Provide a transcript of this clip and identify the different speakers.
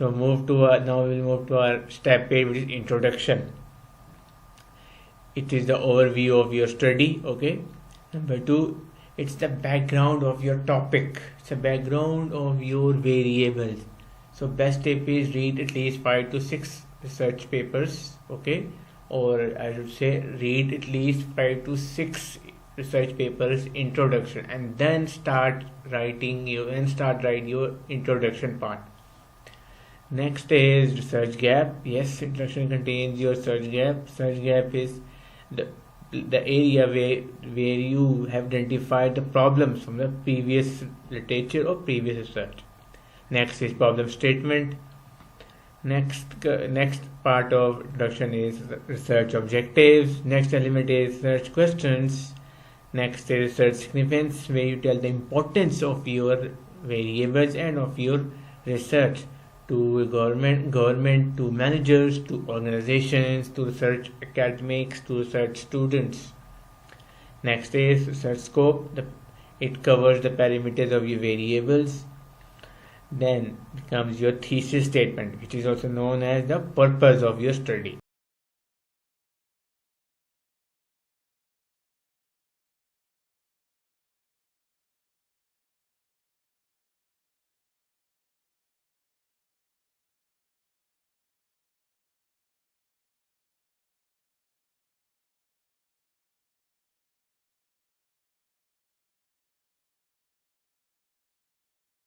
Speaker 1: So now we'll move to our step 8, which is introduction. It is the overview of your study. Okay. Number 2, it's the background of your topic. It's the background of your variables. So best tip is read at least 5 to 6 research papers. Okay. Or I should say read at least 5 to 6 research papers introduction, and then start writing your introduction part. Next is research gap. Yes, introduction contains your search gap. Search gap is the area where you have identified the problems from the previous literature or previous research. Next is problem statement. Next part of introduction is research objectives. Next element is research questions. Next is research significance, where you tell the importance of your variables and of your research to government, to managers, to organizations, to research academics, to research students. Next is research scope. It covers the parameters of your variables. Then comes your thesis statement, which is also known as the purpose of your study.